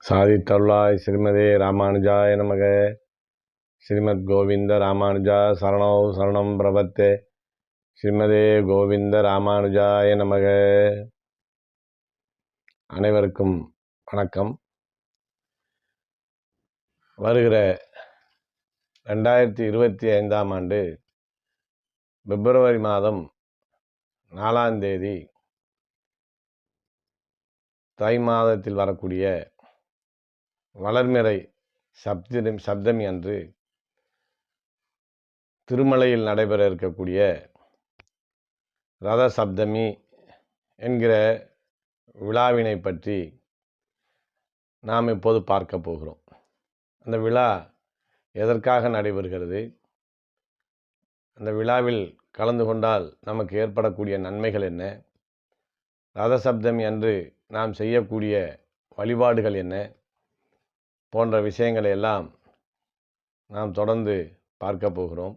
சாதித்தருளாய் ஸ்ரீமதே ராமானுஜாய நமக. ஸ்ரீமத் கோவிந்த ராமானுஜா சரணோ சரணம் பிரபத்தே. ஸ்ரீமதே கோவிந்த ராமானுஜாய நமக. அனைவருக்கும் வணக்கம். வருகிற 2025ஆம் ஆண்டு பிப்ரவரி மாதம் 4ஆம் தேதி தை மாதத்தில் வரக்கூடிய வளர்மிறை சப்தமி அன்று திருமலையில் நடைபெற இருக்கக்கூடிய ரத சப்தமி என்கிற விழாவினை பற்றி நாம் இப்போது பார்க்க போகிறோம். அந்த விழா எதற்காக நடைபெறுகிறது, அந்த விழாவில் கலந்து கொண்டால் நமக்கு ஏற்படக்கூடிய நன்மைகள் என்ன, ரத சப்தமி அன்று நாம் செய்யக்கூடிய வழிபாடுகள் என்ன போன்ற விஷயங்களை எல்லாம் நாம் தொடர்ந்து பார்க்க போகிறோம்.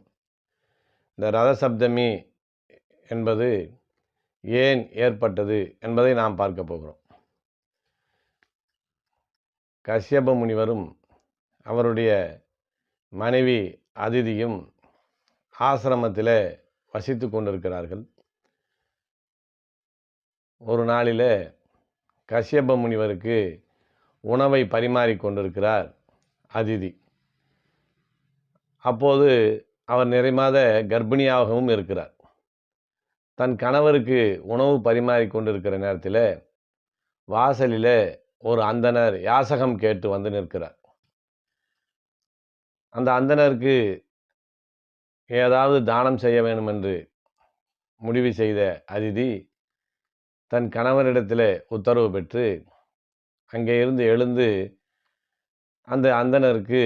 இந்த ரத சப்தமி என்பது ஏன் ஏற்பட்டது என்பதை நாம் பார்க்க போகிறோம். கஷ்யப முனிவரும் அவருடைய மனைவி அதிதியும் ஆசிரமத்தில் வசித்து கொண்டிருக்கிறார்கள். ஒரு நாளில் கஷ்யப முனிவருக்கு உணவை பரிமாறிக் கொண்டிருக்கிறார் அதிதி. அப்போது அவர் நிறைமாத கர்ப்பிணியாகவும் இருக்கிறார். தன் கணவருக்கு உணவு பரிமாறிக் கொண்டிருக்கிற நேரத்தில் வாசலில் ஒரு அந்தணர் யாசகம் கேட்டு வந்து நிற்கிறார். அந்த அந்தணருக்கு ஏதாவது தானம் செய்ய வேண்டும் என்று முடிவு செய்த அதிதி தன் கணவரிடத்தில் உத்தரவு பெற்று அங்கே இருந்து எழுந்து அந்த அந்தணருக்கு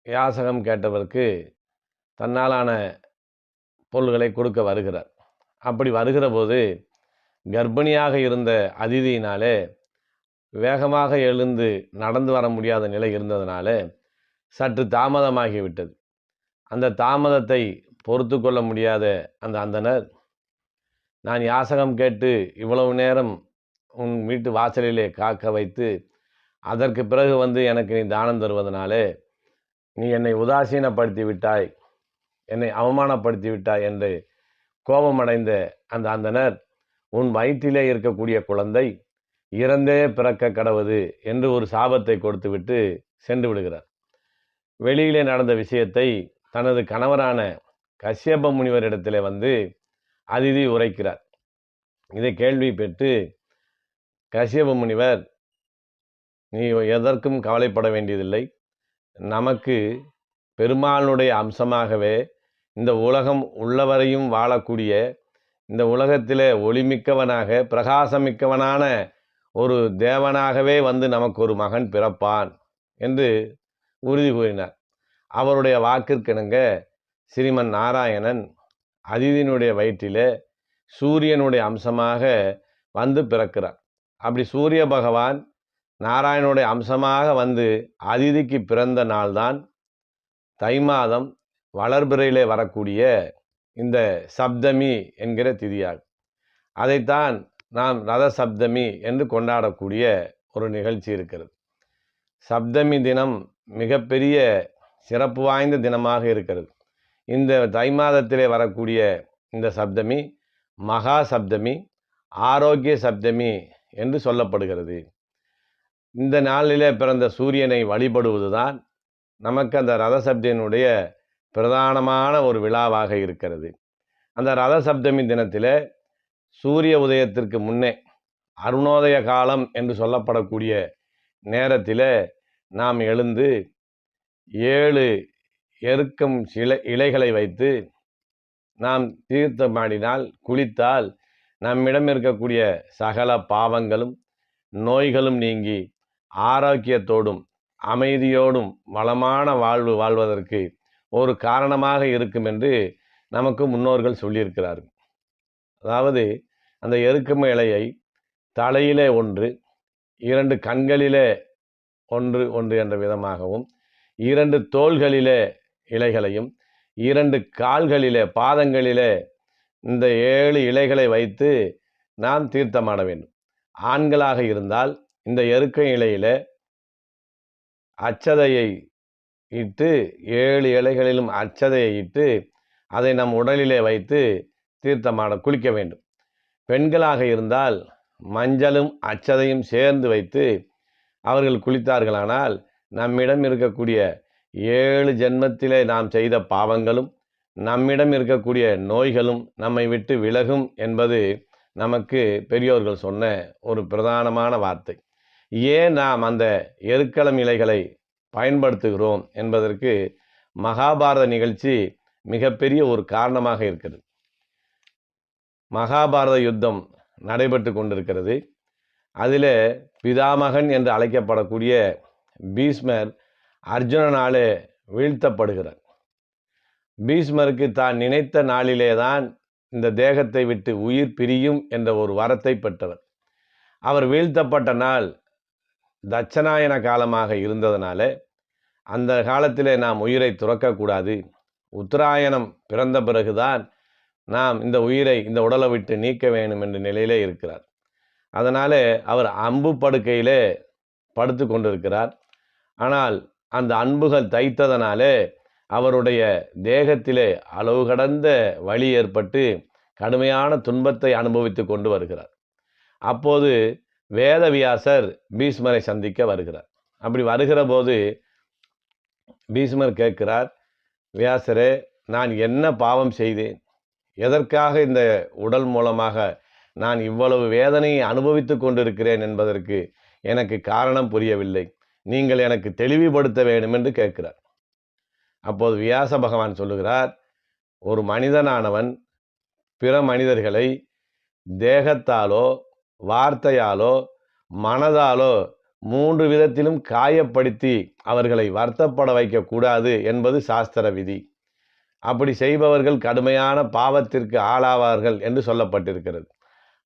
யாசகம் கேட்டவருக்கு தன்னாலான பொருள்களை கொடுக்க வருகிறார். அப்படி வருகிற போது கர்ப்பிணியாக இருந்த அதிதியினாலே வேகமாக எழுந்து நடந்து வர முடியாத நிலை இருந்ததுனால சற்று தாமதமாகிவிட்டது. அந்த தாமதத்தை பொறுத்து கொள்ள முடியாத அந்த அந்தணர், நான் யாசகம் கேட்டு இவ்வளவு நேரம் உன் வீட்டு வாசலிலே காக்க வைத்து அதற்கு பிறகு வந்து எனக்கு நீ தானம் தருவதனாலே நீ என்னை உதாசீனப்படுத்தி விட்டாய், என்னை அவமானப்படுத்தி விட்டாய் என்று கோபமடைந்த அந்த அந்தணர், உன் வயிற்றிலே இருக்கக்கூடிய குழந்தை இறந்தே பிறக்க கடவுது என்று ஒரு சாபத்தை கொடுத்துவிட்டு சென்று விடுகிறார். வெளியிலே நடந்த விஷயத்தை தனது கணவரான கஷ்யப முனிவரிடத்திலே வந்து அதிதி உரைக்கிறார். இதை கேள்வி பெற்று கஷ்யப முனிவர், நீ எதற்கும் கவலைப்பட வேண்டியதில்லை, நமக்கு பெருமாளுடைய அம்சமாகவே இந்த உலகம் உள்ளவரையும் வாழக்கூடிய இந்த உலகத்திலே ஒளிமிக்கவனாக பிரகாசமிக்கவனான ஒரு தேவனாகவே வந்து நமக்கு ஒரு மகன் பிறப்பான் என்று உறுதி கூறினார். அவருடைய வாக்கிற்கிணங்க ஸ்ரீமன் நாராயணன் அதிதியினுடைய வயிற்றிலே சூரியனுடைய அம்சமாக வந்து பிறக்கிறார். அப்படி சூரிய பகவான் நாராயணனுடைய அம்சமாக வந்து அதிதிக்கு பிறந்த நாள்தான் தை மாதம் வளர்பிறையிலே வரக்கூடிய இந்த சப்தமி என்கிற திதியாகும். அதைத்தான் நாம் ரத சப்தமி என்று கொண்டாடக்கூடிய ஒரு நிகழ்ச்சி இருக்கிறது. சப்தமி தினம் மிகப்பெரிய சிறப்பு வாய்ந்த தினமாக இருக்கிறது. இந்த தை மாதத்திலே வரக்கூடிய இந்த சப்தமி மகா சப்தமி, ஆரோக்கிய சப்தமி என்று சொல்லப்படுகிறது. இந்த நாளிலே பிறந்த சூரியனை வழிபடுவதுதான் நமக்கு அந்த ரத சப்தமியினுடைய பிரதானமான ஒரு விழாவாக இருக்கிறது. அந்த ரத சப்தமி தினத்தில் சூரிய உதயத்திற்கு முன்னே அருணோதய காலம் என்று சொல்லப்படக்கூடிய நேரத்தில் நாம் எழுந்து 7 எருக்கம் இலைகளை வைத்து நாம் தீர்த்தமாடினால், குளித்தால் நம்மிடம் இருக்கக்கூடிய சகல பாவங்களும் நோய்களும் நீங்கி ஆரோக்கியத்தோடும் அமைதியோடும் வளமான வாழ்வு வாழ்வதற்கு ஒரு காரணமாக இருக்கும் என்று நமக்கு முன்னோர்கள் சொல்லியிருக்கிறார்கள். அதாவது அந்த எருக்கம் இலையை தலையிலே ஒன்று, 2 கண்களிலே ஒன்று என்ற விதமாகவும், 2 தோள்களிலே இலைகளையும், 2 கால்களிலே பாதங்களிலே இந்த 7 இலைகளை வைத்து நாம் தீர்த்தமாட வேண்டும். ஆண்களாக இருந்தால் இந்த எருக்க இலையில அட்சதையை இட்டு 7 இலைகளிலும் அட்சதையை இட்டு அதை நம் உடலிலே வைத்து தீர்த்தமாட குளிக்க வேண்டும். பெண்களாக இருந்தால் மஞ்சளும் அட்சதையும் சேர்ந்து வைத்து அவர்கள் குளித்தார்களானால் நம்மிடம் இருக்கக்கூடிய 7 ஜென்மத்திலே நாம் செய்த பாவங்களும் நம்மிடம் இருக்கக்கூடிய நோய்களும் நம்மை விட்டு விலகும் என்பது நமக்கு பெரியோர்கள் சொன்ன ஒரு பிரதானமான வார்த்தை. ஏன் நாம் அந்த எருக்களம் இலைகளை பயன்படுத்துகிறோம் என்பதற்கு மகாபாரத நிகழ்ச்சி மிகப்பெரிய ஒரு காரணமாக இருக்கிறது. மகாபாரத யுத்தம் நடைபெற்று கொண்டிருக்கிறது. அதில் பிதாமகன் என்று அழைக்கப்படக்கூடிய பீஷ்மர் அர்ஜுனனாலே வீழ்த்தப்படுகிறார். பீஷ்மருக்கு தான் நினைத்த நாளிலே தான் இந்த தேகத்தை விட்டு உயிர் பிரியும் என்ற ஒரு வரத்தை பெற்றவர். அவர் வீழ்த்தப்பட்ட நாள் தட்சணாயன காலமாக இருந்ததனால அந்த காலத்திலே நாம் உயிரை துறக்கக்கூடாது. உத்தராயணம் பிறந்த பிறகுதான் நாம் இந்த உயிரை இந்த உடலை விட்டு நீக்க வேண்டும் என்ற நிலையிலே இருக்கிறார். அதனாலே அவர் அம்பு படுக்கையிலே படுத்து கொண்டிருக்கிறார். ஆனால் அந்த அம்புகள் தைத்ததனாலே அவருடைய தேகத்திலே அளவு கடந்த வலி ஏற்பட்டு கடுமையான துன்பத்தை அனுபவித்து கொண்டு வருகிறார். அப்போது வேதவியாசர் பீஷ்மரை சந்திக்க வருகிறார். அப்படி வருகிற போது பீஷ்மர் கேட்கிறார், வியாசரே, நான் என்ன பாவம் செய்தேன்? எதற்காக இந்த உடல் மூலமாக நான் இவ்வளவு வேதனையை அனுபவித்து கொண்டிருக்கிறேன் என்பதற்கு எனக்கு காரணம் புரியவில்லை. நீங்கள் எனக்கு தெளிவுபடுத்த வேண்டும் என்று கேட்கிறார். அப்போது வியாச பகவான் சொல்லுகிறார், ஒரு மனிதனானவன் பிற மனிதர்களை தேகத்தாலோ வார்த்தையாலோ மனதாலோ 3 விதத்திலும் காயப்படுத்தி அவர்களை வருத்தப்பட வைக்கக்கூடாது என்பது சாஸ்திர விதி. அப்படி செய்பவர்கள் கடுமையான பாவத்திற்கு ஆளாவார்கள் என்று சொல்லப்பட்டிருக்கிறது.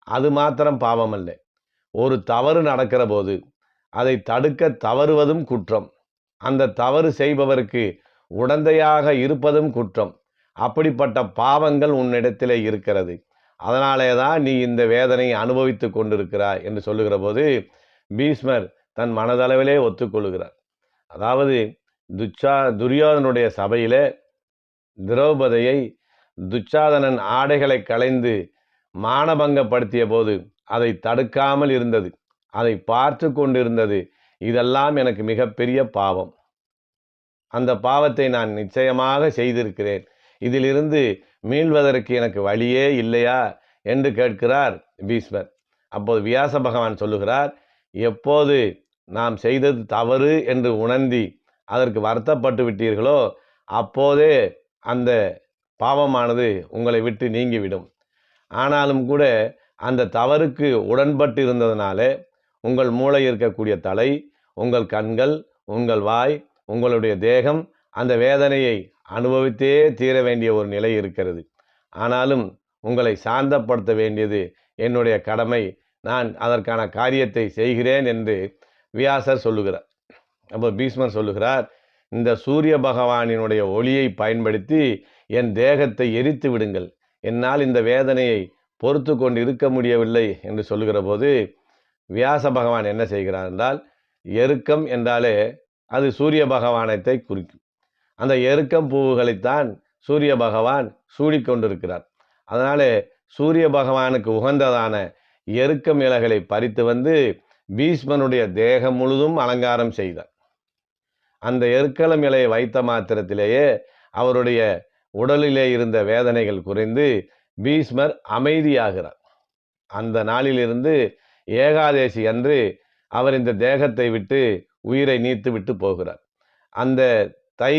அது மாத்திரம் பாவம் அல்ல, ஒரு தவறு நடக்கிற போது அதை தடுக்க தவறுவதும் குற்றம். அந்த தவறு செய்பவருக்கு உடந்தையாக இருப்பதும் குற்றம். அப்படிப்பட்ட பாவங்கள் உன்னிடத்திலே இருக்கிறது. அதனாலே தான் நீ இந்த வேதனையை அனுபவித்து கொண்டிருக்கிறாய் என்று சொல்லுகிற போது பீஷ்மர் தன் மனதளவிலே ஒத்துக்கொள்கிறார். அதாவது துரியோதனுடைய சபையிலே திரௌபதியை துச்சாதனன் ஆடைகளை களைந்து மானபங்கப்படுத்திய போது அதை தடுக்காமல் இருந்தது, அதை பார்த்து கொண்டிருந்தது. இதெல்லாம் எனக்கு மிகப்பெரிய பாவம். அந்த பாவத்தை நான் நிச்சயமாக செய்திருக்கிறேன். இதிலிருந்து மீள்வதற்கு எனக்கு வழியே இல்லையா என்று கேட்கிறார் பீஷ்மர். அப்போது வியாச பகவான் சொல்லுகிறார், எப்போது நாம் செய்தது தவறு என்று உணர்ந்தி அதற்கு வருத்தப்பட்டு விட்டீர்களோ அப்போதே அந்த பாவமானது உங்களை விட்டு நீங்கிவிடும். ஆனாலும் கூட அந்த தவறுக்கு உடன்பட்டு இருந்ததுனால உங்கள் மூளை இருக்கக்கூடிய தலை, உங்கள் கண்கள், உங்கள் வாய், உங்களுடைய தேகம் அந்த வேதனையை அனுபவித்தே தீர வேண்டிய ஒரு நிலை இருக்கிறது. ஆனாலும் உங்களை சாந்தப்படுத்த வேண்டியது என்னுடைய கடமை. நான் அதற்கான காரியத்தை செய்கிறேன் என்று வியாசர் சொல்லுகிறார். அப்போ பீஷ்மர் சொல்லுகிறார், இந்த சூரிய பகவானினுடைய ஒளியை பயன்படுத்தி என் தேகத்தை எரித்து விடுங்கள், என்னால் இந்த வேதனையை பொறுத்து கொண்டு இருக்க முடியவில்லை என்று சொல்லுகிற போது வியாச பகவான் என்ன செய்கிறார் என்றால், எருக்கம் என்றாலே அது சூரிய பகவானத்தை குறிக்கும். அந்த எருக்கம் பூவுகளைத்தான் சூரிய பகவான் சூடிக்கொண்டிருக்கிறார். அதனாலே சூரிய பகவானுக்கு உகந்ததான எருக்கம் இலைகளை பறித்து வந்து பீஷ்மனுடைய தேகம் முழுதும் அலங்காரம் செய்தார். அந்த எருக்களம் இலையை வைத்த மாத்திரத்திலேயே அவருடைய உடலிலே இருந்த வேதனைகள் குறைந்து பீஷ்மர் அமைதியாகிறார். அந்த நாளிலிருந்து ஏகாதேசி அன்று அவர் இந்த தேகத்தை விட்டு உயிரை நீத்து விட்டு போகிறார். அந்த தை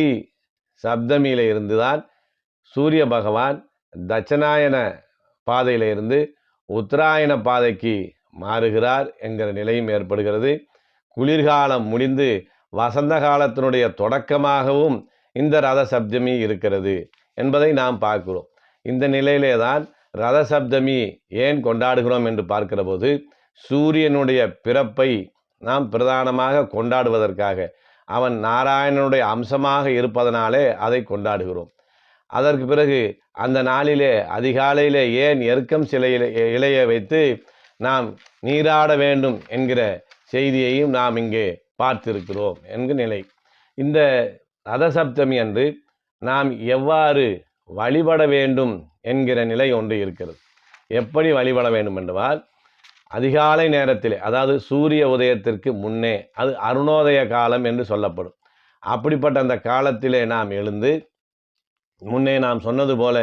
சப்தமியில இருந்துதான் சூரிய பகவான் தட்சணாயன பாதையில இருந்து உத்தராயண பாதைக்கு மாறுகிறார் என்கிற நிலையும் ஏற்படுகிறது. குளிர்காலம் முடிந்து வசந்த காலத்தினுடைய தொடக்கமாகவும் இந்த ரத சப்தமி இருக்கிறது என்பதை நாம் பார்க்கிறோம். இந்த நிலையிலே தான் ரத சப்தமி ஏன் கொண்டாடுகிறோம் என்று பார்க்கிற போது சூரியனுடைய பிறப்பை நாம் பிரதானமாக கொண்டாடுவதற்காக, அவன் நாராயணனுடைய அம்சமாக இருப்பதனாலே அதை கொண்டாடுகிறோம். அதற்கு பிறகு அந்த நாளிலே அதிகாலையிலே ஏன் எருக்கம் இலையை வைத்து நாம் நீராட வேண்டும் என்கிற செய்தியையும் நாம் இங்கே பார்த்திருக்கிறோம் என்கிற நிலை. இந்த ரதசப்தமி அன்று நாம் எவ்வாறு வழிபட வேண்டும் என்கிற நிலை ஒன்று இருக்கிறது. எப்படி வழிபட வேண்டும் என்றால், அதிகாலை நேரத்திலே, அதாவது சூரிய உதயத்திற்கு முன்னே, அது அருணோதய காலம் என்று சொல்லப்படும். அப்படிப்பட்ட அந்த காலத்திலே நாம் எழுந்து, முன்னே நாம் சொன்னது போல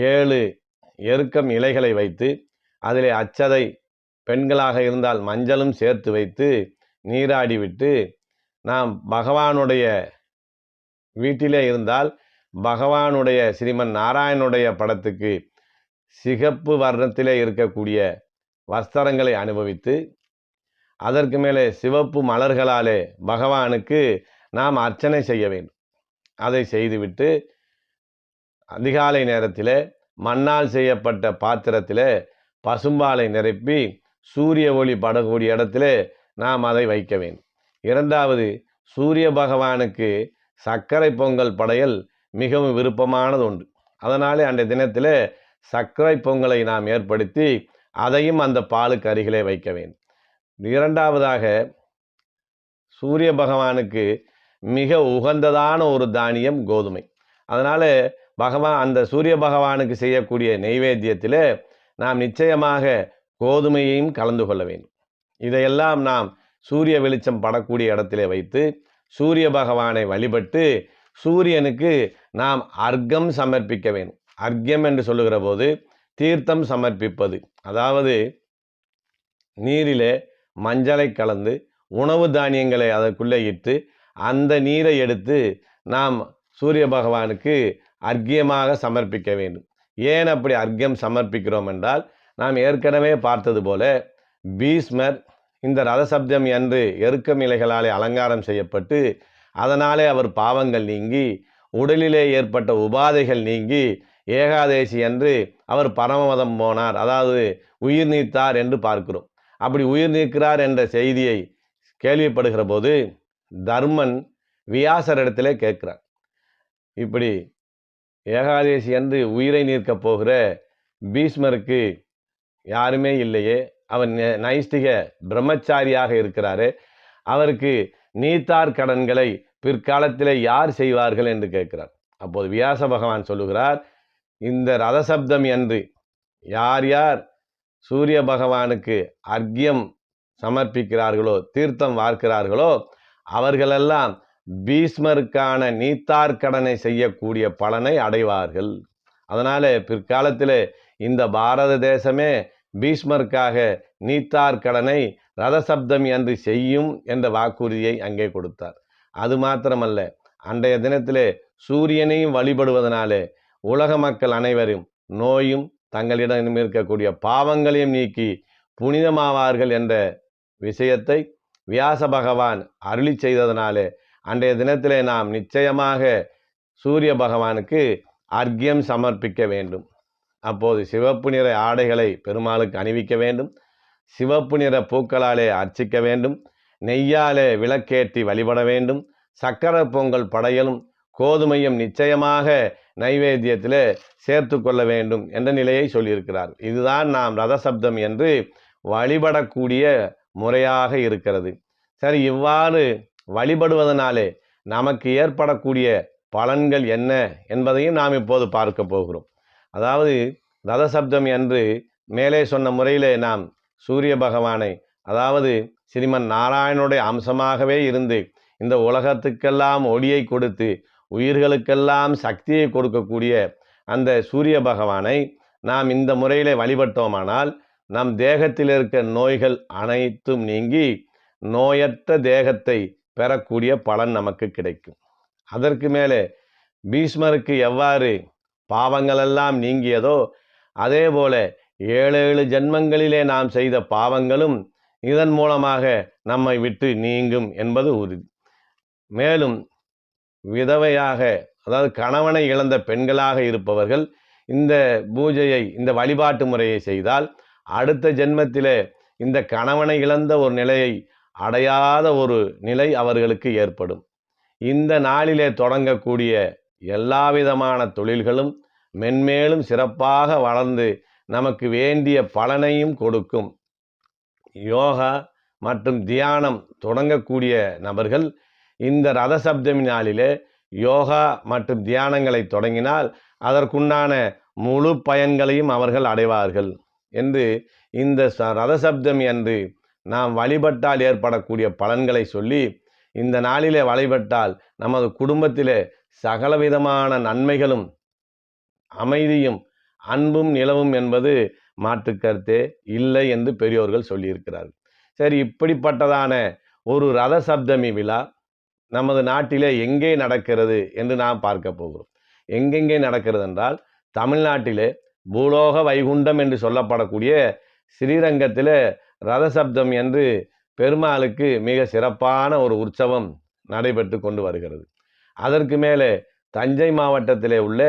7 எருக்கம் இலைகளை வைத்து, அதிலே அச்சதை, பெண்களாக இருந்தால் மஞ்சளும் சேர்த்து வைத்து நீராடி விட்டு, நாம் பகவானுடைய வீட்டிலே இருந்தால் பகவானுடைய ஸ்ரீமன் நாராயணனுடைய படத்துக்கு சிகப்பு வர்ணத்திலே இருக்கக்கூடிய வஸ்திரங்களை அனுபவித்து, அதற்கு மேலே சிவப்பு மலர்களாலே பகவானுக்கு நாம் அர்ச்சனை செய்ய வேண்டும். அதை செய்துவிட்டு அதிகாலை நேரத்திலே மண்ணால் செய்யப்பட்ட பாத்திரத்திலே பசும்பாலை நிரப்பி சூரிய ஒளி படக்கூடிய இடத்திலே நாம் அதை வைக்க வேண்டும். இரண்டாவது, சூரிய பகவானுக்கு சர்க்கரை பொங்கல் படையல் மிகவும் விருப்பமானது உண்டு. அதனாலே அன்றைய தினத்திலே சர்க்கரை பொங்கலை நாம் ஏற்படுத்தி அதையும் அந்த பாலுக்கு அருகிலே வைக்க வேண்டும். இரண்டாவதாக, சூரிய பகவானுக்கு மிக உகந்ததான ஒரு தானியம் கோதுமை. அதனால் அந்த சூரிய பகவானுக்கு செய்யக்கூடிய நெய்வேத்தியத்தில் நாம் நிச்சயமாக கோதுமையையும் கலந்து கொள்ள வேண்டும். இதையெல்லாம் நாம் சூரிய வெளிச்சம் படக்கூடிய இடத்திலே வைத்து சூரிய பகவானை வழிபட்டு சூரியனுக்கு நாம் அர்க்கம் சமர்ப்பிக்க வேண்டும். அர்க்கம் என்று சொல்லுகிற போது தீர்த்தம் சமர்ப்பிப்பது, அதாவது நீரிலே மஞ்சளை கலந்து உணவு தானியங்களை அதற்குள்ளே இட்டு அந்த நீரை எடுத்து நாம் சூரிய பகவானுக்கு அர்க்கியமாக சமர்ப்பிக்க வேண்டும். ஏன் அப்படி அர்க்கியம் சமர்ப்பிக்கிறோம் என்றால், நாம் ஏற்கனவே பார்த்தது போல பீஷ்மர் இந்த ரதசப்தமி அன்று எருக்கம் இலைகளாலே அலங்காரம் செய்யப்பட்டு அதனாலே அவர் பாவங்கள் நீங்கி உடலிலே ஏற்பட்ட உபாதைகள் நீங்கி ஏகாதேசி அன்று அவர் பரமபதம் போனார், அதாவது உயிர் நீத்தார் என்று பார்க்கிறோம். அப்படி உயிர் நீக்கிறார் என்ற செய்தியை கேள்விப்படுகிற போது தர்மன் வியாசரிடத்திலே கேட்கிறார், இப்படி ஏகாதேசி அன்று உயிரை நீர்க்கப் போகிற பீஷ்மருக்கு யாருமே இல்லையே, அவர் நைஷ்டிக பிரம்மச்சாரியாக இருக்கிறாரே, அவருக்கு நீத்தார் கடன்களை பிற்காலத்தில் யார் செய்வார்கள் என்று கேட்கிறார். அப்போது வியாச பகவான் சொல்லுகிறார், இந்த ரதசப்தமி அன்று யார் யார் சூரிய பகவானுக்கு அர்க்கியம் சமர்ப்பிக்கிறார்களோ, தீர்த்தம் வார்க்கிறார்களோ, அவர்களெல்லாம் பீஷ்மருக்கான நீத்தார் கடனை செய்யக்கூடிய பலனை அடைவார்கள். அதனால பிற்காலத்தில் இந்த பாரத தேசமே பீஷ்மருக்காக நீத்தார் கடனை ரதசப்தமி அன்று செய்யும் என்ற வாக்குறுதியை அங்கே கொடுத்தார். அது மாத்திரமல்ல, அன்றைய தினத்திலே சூரியனையும் வழிபடுவதனாலே உலக மக்கள் அனைவரும் நோயும் தங்களிடம் இருக்கக்கூடிய பாவங்களையும் நீக்கி புனிதமாவார்கள் என்ற விஷயத்தை வியாச பகவான் அருளி செய்ததனாலே அன்றைய தினத்திலே நாம் நிச்சயமாக சூரிய பகவானுக்கு அர்க்கியம் சமர்ப்பிக்க வேண்டும். அப்போது சிவப்பு நிற ஆடைகளை பெருமாளுக்கு அணிவிக்க வேண்டும், சிவப்பு நிற பூக்களாலே அர்ச்சிக்க வேண்டும், நெய்யாலே விளக்கேற்றி வழிபட வேண்டும், சக்கரை பொங்கல் படையலும் கோதுமையும் நிச்சயமாக நைவேத்தியத்தில் சேர்த்து கொள்ள வேண்டும் என்ற நிலையை சொல்லியிருக்கிறார். இதுதான் நாம் ரதசப்தம் என்று வழிபடக்கூடிய முறையாக இருக்கிறது. சரி, இவ்வாறு வழிபடுவதனாலே நமக்கு ஏற்படக்கூடிய பலன்கள் என்ன என்பதையும் நாம் இப்போது பார்க்க போகிறோம். அதாவது ரதசப்தமி அன்று மேலே சொன்ன முறையிலே நாம் சூரிய பகவானை, அதாவது ஸ்ரீமன் நாராயணனுடைய அம்சமாகவே இருந்து இந்த உலகத்துக்கெல்லாம் ஒளியை கொடுத்து உயிர்களுக்கெல்லாம் சக்தியை கொடுக்கக்கூடிய அந்த சூரிய பகவானை நாம் இந்த முறையிலே வழிபட்டோமானால் நம் தேகத்தில் இருக்க நோய்கள் அனைத்தும் நீங்கி நோயற்ற தேகத்தை பெறக்கூடிய பலன் நமக்கு கிடைக்கும். அதற்கு மேலே பீஷ்மருக்கு எவ்வாறு பாவங்களெல்லாம் நீங்கியதோ அதே போல 7 ஜென்மங்களிலே நாம் செய்த பாவங்களும் இதன் மூலமாக நம்மை விட்டு நீங்கும் என்பது உறுதி. மேலும் விதவையாக, அதாவது கணவனை இழந்த பெண்களாக இருப்பவர்கள் இந்த பூஜையை, இந்த வழிபாட்டு முறையை செய்தால் அடுத்த ஜென்மத்திலே இந்த கணவனை இழந்த ஒரு நிலையை அடையாத ஒரு நிலை அவர்களுக்கு ஏற்படும். இந்த நாளிலே தொடங்கக்கூடிய எல்லா விதமான தொழில்களும் மென்மேலும் சிறப்பாக வளர்ந்து நமக்கு வேண்டிய பலனையும் கொடுக்கும். யோகா மற்றும் தியானம் தொடங்கக்கூடிய நபர்கள் இந்த ரத சப்தமி நாளிலே யோகா மற்றும் தியானங்களை தொடங்கினால் அதற்குண்டான முழு பயன்களையும் அவர்கள் அடைவார்கள் என்று இந்த ரதசப்தமி அன்று நாம் வழிபட்டால் ஏற்படக்கூடிய பலன்களை சொல்லி, இந்த நாளிலே வழிபட்டால் நமது குடும்பத்திலே சகலவிதமான நன்மைகளும் அமைதியும் அன்பும் நிலவும் என்பது மாற்றுக்கருத்தே இல்லை என்று பெரியோர்கள் சொல்லியிருக்கிறார்கள். சரி, இப்படிப்பட்டதான ஒரு ரத சப்தமி விழா நமது நாட்டிலே எங்கே நடக்கிறது என்று நாம் பார்க்க போகிறோம். எங்கெங்கே நடக்கிறது என்றால், தமிழ்நாட்டிலே பூலோக வைகுண்டம் என்று சொல்லப்படக்கூடிய ஸ்ரீரங்கத்திலே ரதசப்தம் என்று பெருமாளுக்கு மிக சிறப்பான ஒரு உற்சவம் நடைபெற்று கொண்டு வருகிறது. அதற்கு மேலே தஞ்சை மாவட்டத்திலே உள்ள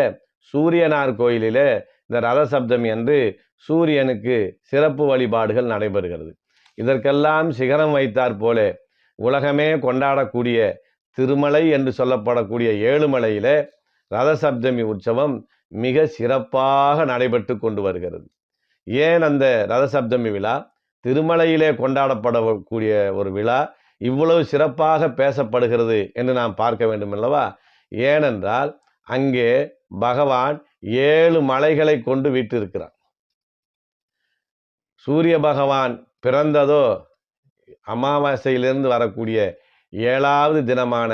சூரியனார் கோயிலிலே இந்த ரதசப்தமி என்று சூரியனுக்கு சிறப்பு வழிபாடுகள் நடைபெறுகிறது. இதற்கெல்லாம் சிகரம் வைத்தாற் போல உலகமே கொண்டாடக்கூடிய திருமலை என்று சொல்லப்படக்கூடிய ஏழுமலையிலே ரதசப்தமி உற்சவம் மிக சிறப்பாக நடைபெற்று கொண்டு வருகிறது. ஏன் அந்த ரதசப்தமி விழா திருமலையிலே கொண்டாடப்படக்கூடிய ஒரு விழா இவ்வளவு சிறப்பாக பேசப்படுகிறது என்று நாம் பார்க்க வேண்டும் அல்லவா? ஏனென்றால் அங்கே பகவான் 7 மலைகளை கொண்டு வீற்றிருக்கிறார். சூரிய பகவான் பிறந்ததோ அமாவாசையிலிருந்து வரக்கூடிய 7வது தினமான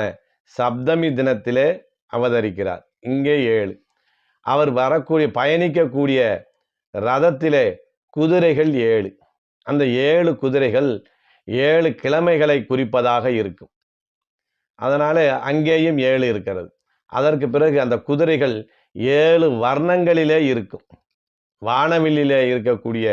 சப்தமி தினத்திலே அவதரிக்கிறார். இங்கே 7. அவர் பயணிக்கக்கூடிய ரதத்திலே குதிரைகள் 7. அந்த 7 குதிரைகள் 7 கிழமைகளை குறிப்பதாக இருக்கும். அதனால அங்கேயும் 7 இருக்கிறது. அதற்கு பிறகு அந்த குதிரைகள் 7 வர்ணங்களிலே இருக்கும். வானவில்லிலே இருக்கக்கூடிய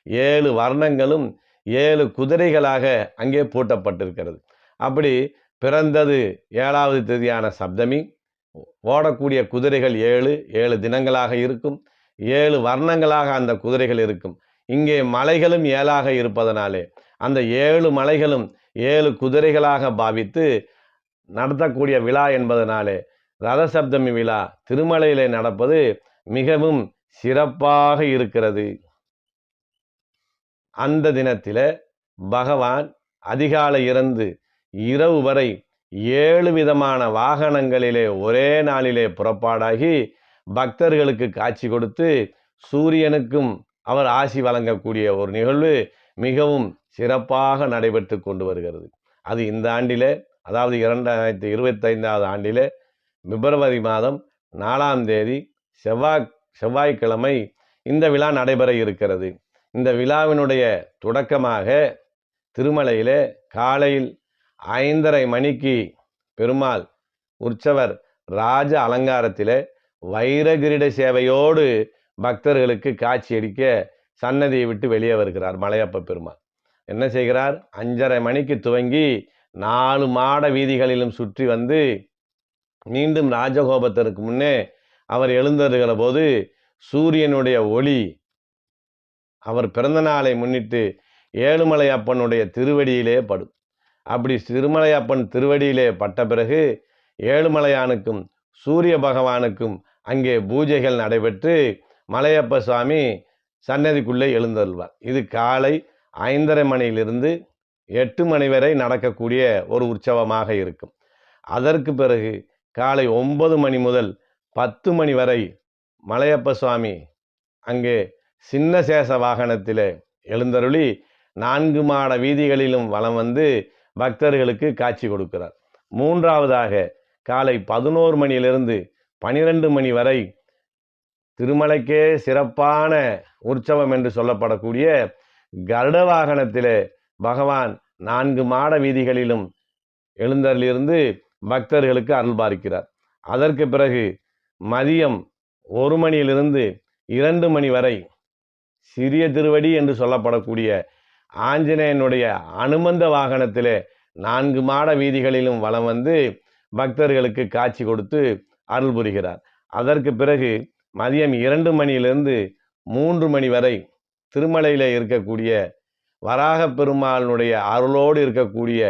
7 வர்ணங்களும் 7 குதிரைகளாக அங்கே பூட்டப்பட்டிருக்கிறது. அப்படி பிறந்தது 7வது தேதியான சப்தமி. ஓடக்கூடிய குதிரைகள் 7 தினங்களாக இருக்கும். 7 வர்ணங்களாக அந்த குதிரைகள் இருக்கும். இங்கே மலைகளும் 7ஆக இருப்பதனாலே அந்த 7 மலைகளும் 7 குதிரைகளாக பாவித்து நடத்தக்கூடிய விழா என்பதனாலே ரதசப்தமி விழா திருமலையிலே நடப்பது மிகவும் சிறப்பாக இருக்கிறது. அந்த தினத்திலே பகவான் அதிகாலை இருந்து இரவு வரை 7 விதமான வாகனங்களிலே ஒரே நாளிலே புறப்பாடாகி பக்தர்களுக்கு காட்சி கொடுத்து சூரியனுக்கும் அவர் ஆசி வழங்கக்கூடிய ஒரு நிகழ்வு மிகவும் சிறப்பாக நடைபெற்று கொண்டு வருகிறது. அது இந்த ஆண்டிலே, அதாவது 2025வது ஆண்டிலே பிப்ரவரி மாதம் 4ஆம் தேதி செவ்வாய்க்கிழமை இந்த விழா நடைபெற இருக்கிறது. இந்த விழாவினுடைய தொடக்கமாக திருமலையிலே காலையில் 5:30 மணிக்கு பெருமாள் உற்சவர் ராஜ அலங்காரத்திலே வைரகிரீட சேவையோடு பக்தர்களுக்கு காட்சியளிக்க சன்னதியை விட்டு வெளியே வருகிறார். மலையப்ப பெருமாள் என்ன செய்கிறார்? 5:30 மணிக்கு துவங்கி 4 மாட வீதிகளிலும் சுற்றி வந்து மீண்டும் ராஜகோபத்திற்கு முன்னே அவர் எழுந்தருகிற போது சூரியனுடைய ஒளி அவர் பிறந்த நாளை முன்னிட்டு ஏழுமலையப்பனுடைய திருவடியிலே படும். அப்படி திருமலையப்பன் திருவடியிலே பட்ட பிறகு ஏழுமலையானுக்கும் சூரிய பகவானுக்கும் அங்கே பூஜைகள் நடைபெற்று மலையப்ப சுவாமி சன்னதிக்குள்ளே எழுந்தருள்வார். இது காலை 5:30 மணியிலிருந்து 8 மணி வரை நடக்கக்கூடிய ஒரு உற்சவமாக இருக்கும். அதற்கு பிறகு காலை 9 மணி முதல் 10 மணி வரை மலையப்ப சுவாமி அங்கே சின்ன சேஷ வாகனத்திலே எழுந்தருளி 4 மாட வீதிகளிலும் வலம் வந்து பக்தர்களுக்கு காட்சி கொடுக்கிறார். 3வதாக காலை 11 மணியிலிருந்து 12 மணி வரை திருமலைக்கே சிறப்பான உற்சவம் என்று சொல்லப்படக்கூடிய கருட வாகனத்திலே பகவான் 4 மாட வீதிகளிலும் எழுந்தருளிருந்து பக்தர்களுக்கு அருள் பார்க்கிறார். அதற்கு பிறகு மதியம் 1 மணியிலிருந்து 2 மணி வரை சிறிய திருவடி என்று சொல்லப்படக்கூடிய ஆஞ்சநேயனுடைய அனுமந்த வாகனத்திலே 4 மாட வீதிகளிலும் வலம் வந்து பக்தர்களுக்கு காட்சி கொடுத்து அருள் புரிகிறார். அதற்கு பிறகு மதியம் 2 மணியிலிருந்து 3 மணி வரை திருமலையிலே இருக்கக்கூடிய வராக பெருமாளுடைய அருளோடு இருக்கக்கூடிய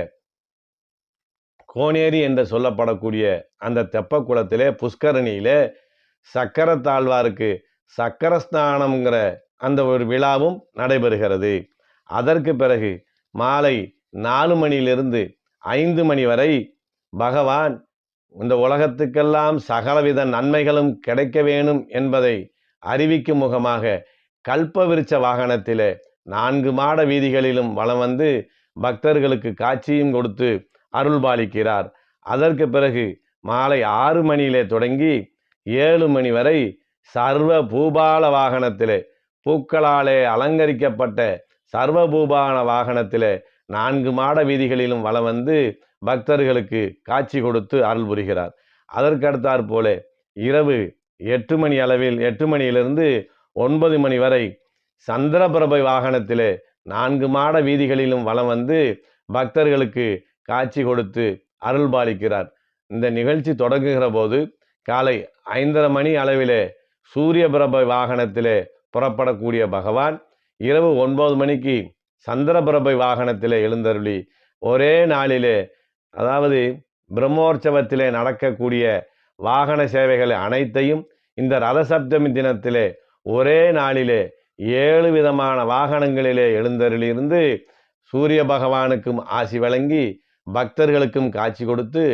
கோனேரி என்று சொல்லப்படக்கூடிய அந்த தெப்ப குளத்திலே புஷ்கரணியிலே சக்கரத்தாழ்வாருக்கு சக்கர ஸ்நானம்ங்கிற அந்த ஒரு விழாவும் நடைபெறுகிறது. அதற்கு பிறகு மாலை 4 மணியிலிருந்து 5 மணி வரை பகவான் இந்த உலகத்துக்கெல்லாம் சகலவித நன்மைகளும் கிடைக்க வேணும் என்பதை அறிவிக்கும் முகமாக கல்பவிருட்ச வாகனத்திலே 4 மாட வீதிகளிலும் வலம் வந்து பக்தர்களுக்கு காட்சியும் கொடுத்து அருள்பாலிக்கிறார். அதற்கு பிறகு மாலை 6 மணியிலே தொடங்கி 7 மணி வரை சர்வ பூபால வாகனத்திலே, பூக்களாலே அலங்கரிக்கப்பட்ட சர்வ பூபால வாகனத்திலே 4 மாட வீதிகளிலும் வலம் வந்து பக்தர்களுக்கு காட்சி கொடுத்து அருள் புரிகிறார். அதற்கடுத்தாற் போல இரவு 8 மணி அளவில் 8 மணியிலிருந்து 9 மணி வரை சந்திரபிரபை வாகனத்திலே 4 மாட வீதிகளிலும் வலம் வந்து பக்தர்களுக்கு காட்சி கொடுத்து அருள்பாலிக்கிறார். இந்த நிகழ்ச்சி தொடங்குகிற போது காலை 5:30 மணி அளவிலே சூரிய பிரபை வாகனத்திலே புறப்படக்கூடிய பகவான் இரவு 9 மணிக்கு சந்திரபிரபை வாகனத்திலே எழுந்தருளி ஒரே நாளிலே, அதாவது பிரம்மோற்சவத்திலே நடக்கக்கூடிய வாகன சேவைகள் அனைத்தையும் இந்த ரதசப்தமி தினத்திலே ஒரே நாளிலே 7 விதமான வாகனங்களிலே எழுந்தருளியிருந்து சூரிய பகவானுக்கும் ஆசி வழங்கி பக்தர்களுக்கும் காட்சி கொடுத்து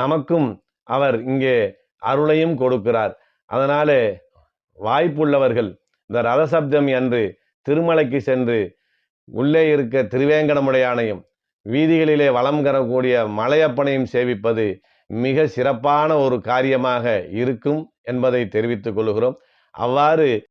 நமக்கும் அவர் இங்கே அருளையும் கொடுக்கிறார். அதனாலே வாய்ப்புள்ளவர்கள் இந்த ரதசப்தமி அன்று திருமலைக்கு சென்று உள்ளே இருக்க திருவேங்கடமுடையானையும் வீதிகளிலே வலம் கரக்கூடிய மலையப்பனையும் சேவிப்பது மிக சிறப்பான ஒரு காரியமாக இருக்கும் என்பதை தெரிவித்துக் கொள்கிறோம். அவ்வாறு